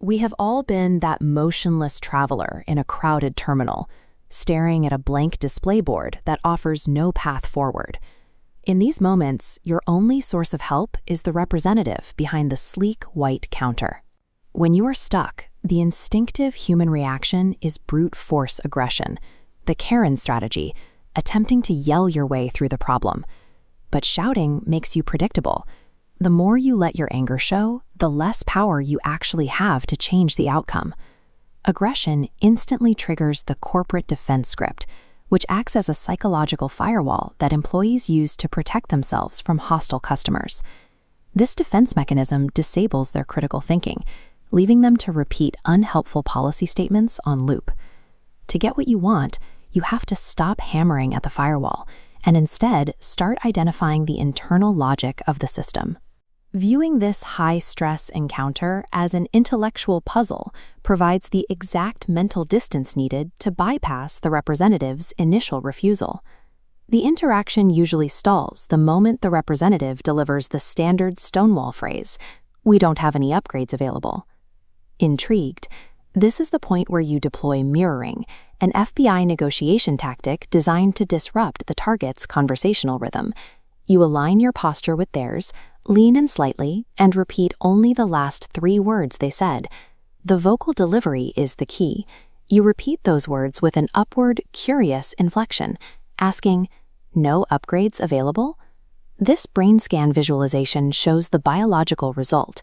We have all been that motionless traveler in a crowded terminal, staring at a blank display board that offers no path forward. In these moments, your only source of help is the representative behind the sleek white counter. When you are stuck, the instinctive human reaction is brute force aggression, the Karen strategy, attempting to yell your way through the problem. But shouting makes you predictable. The more you let your anger show, the less power you actually have to change the outcome. Aggression instantly triggers the corporate defense script, which acts as a psychological firewall that employees use to protect themselves from hostile customers. This defense mechanism disables their critical thinking, leaving them to repeat unhelpful policy statements on loop. To get what you want, you have to stop hammering at the firewall and instead start identifying the internal logic of the system. Viewing this high-stress encounter as an intellectual puzzle provides the exact mental distance needed to bypass the representative's initial refusal. The interaction usually stalls the moment the representative delivers the standard Stonewall phrase, "We don't have any upgrades available." Intrigued, this is the point where you deploy mirroring, an FBI negotiation tactic designed to disrupt the target's conversational rhythm. You align your posture with theirs, lean in slightly, and repeat only the last 3 words they said. The vocal delivery is the key. You repeat those words with an upward, curious inflection, asking, "No upgrades available?" This brain scan visualization shows the biological result.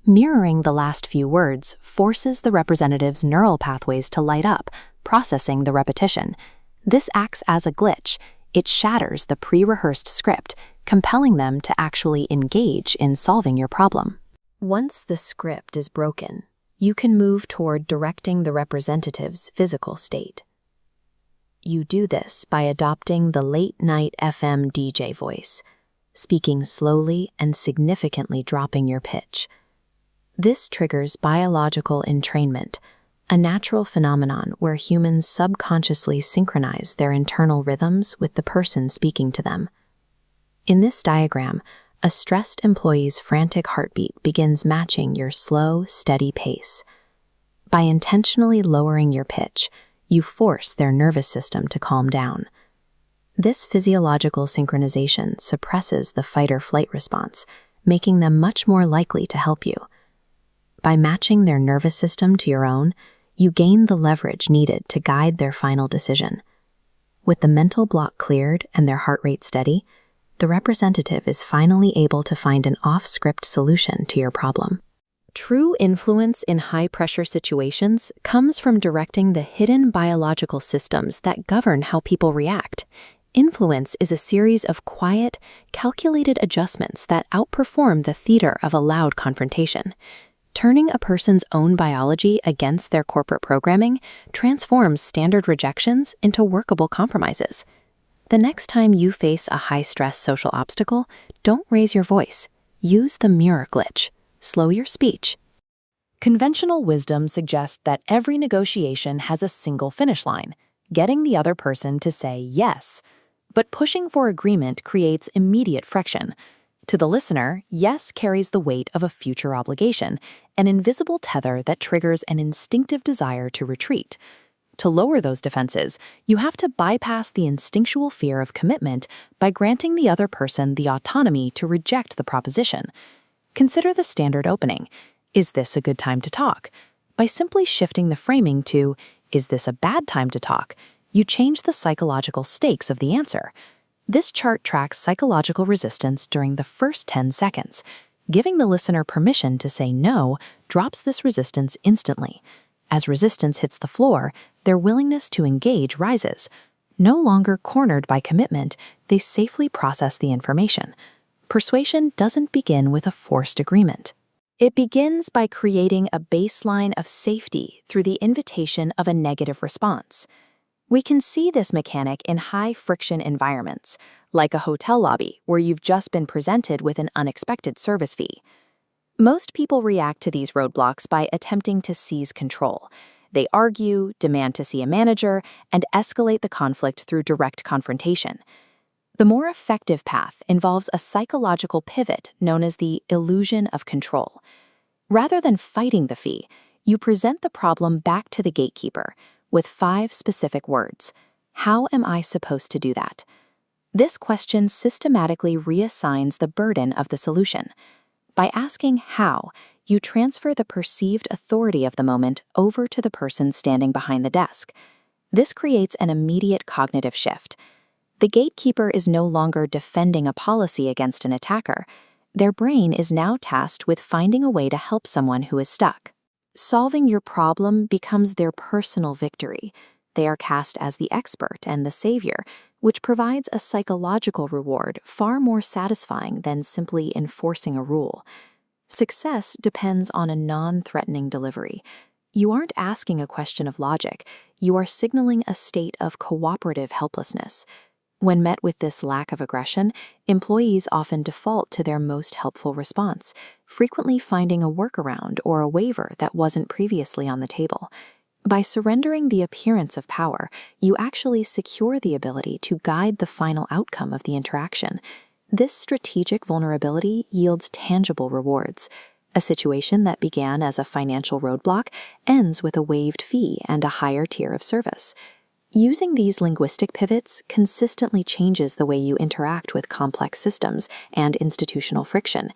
Mirroring the last few words forces the representative's neural pathways to light up, processing the repetition. This acts as a glitch. It shatters the pre-rehearsed script, compelling them to actually engage in solving your problem. Once the script is broken, you can move toward directing the representative's physical state. You do this by adopting the late-night FM DJ voice, speaking slowly and significantly dropping your pitch. This triggers biological entrainment, a natural phenomenon where humans subconsciously synchronize their internal rhythms with the person speaking to them. In this diagram, a stressed employee's frantic heartbeat begins matching your slow, steady pace. By intentionally lowering your pitch, you force their nervous system to calm down. This physiological synchronization suppresses the fight-or-flight response, making them much more likely to help you. By matching their nervous system to your own, you gain the leverage needed to guide their final decision. With the mental block cleared and their heart rate steady, the representative is finally able to find an off-script solution to your problem. True influence in high-pressure situations comes from directing the hidden biological systems that govern how people react. Influence is a series of quiet, calculated adjustments that outperform the theater of a loud confrontation. Turning a person's own biology against their corporate programming transforms standard rejections into workable compromises. The next time you face a high-stress social obstacle, don't raise your voice. Use the mirror glitch. Slow your speech. Conventional wisdom suggests that every negotiation has a single finish line, getting the other person to say yes. But pushing for agreement creates immediate friction. To the listener, yes carries the weight of a future obligation, an invisible tether that triggers an instinctive desire to retreat. To lower those defenses, you have to bypass the instinctual fear of commitment by granting the other person the autonomy to reject the proposition. Consider the standard opening. Is this a good time to talk? By simply shifting the framing to, is this a bad time to talk? You change the psychological stakes of the answer. This chart tracks psychological resistance during the first 10 seconds. Giving the listener permission to say no drops this resistance instantly. As resistance hits the floor, their willingness to engage rises. No longer cornered by commitment, they safely process the information. Persuasion doesn't begin with a forced agreement. It begins by creating a baseline of safety through the invitation of a negative response. We can see this mechanic in high-friction environments, like a hotel lobby where you've just been presented with an unexpected service fee. Most people react to these roadblocks by attempting to seize control. They argue, demand to see a manager, and escalate the conflict through direct confrontation. The more effective path involves a psychological pivot known as the illusion of control. Rather than fighting the fee, You present the problem back to the gatekeeper with 5 specific words. How am I supposed to do that? This question systematically reassigns the burden of the solution. By asking how, you transfer the perceived authority of the moment over to the person standing behind the desk. This creates an immediate cognitive shift. The gatekeeper is no longer defending a policy against an attacker. Their brain is now tasked with finding a way to help someone who is stuck. Solving your problem becomes their personal victory. They are cast as the expert and the savior, which provides a psychological reward far more satisfying than simply enforcing a rule. Success depends on a non-threatening delivery. You aren't asking a question of logic, you are signaling a state of cooperative helplessness. When met with this lack of aggression, employees often default to their most helpful response, frequently finding a workaround or a waiver that wasn't previously on the table. By surrendering the appearance of power, you actually secure the ability to guide the final outcome of the interaction. This strategic vulnerability yields tangible rewards. A situation that began as a financial roadblock ends with a waived fee and a higher tier of service. Using these linguistic pivots consistently changes the way you interact with complex systems and institutional friction.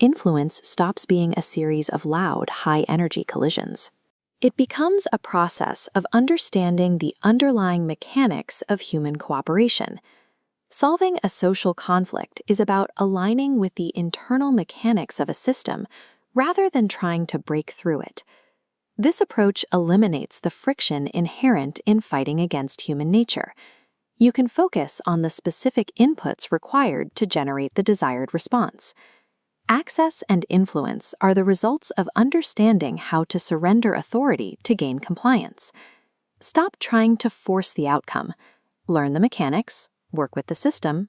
Influence stops being a series of loud, high-energy collisions. It becomes a process of understanding the underlying mechanics of human cooperation. Solving a social conflict is about aligning with the internal mechanics of a system rather than trying to break through it. This approach eliminates the friction inherent in fighting against human nature. You can focus on the specific inputs required to generate the desired response. Access and influence are the results of understanding how to surrender authority to gain compliance. Stop trying to force the outcome. Learn the mechanics, work with the system,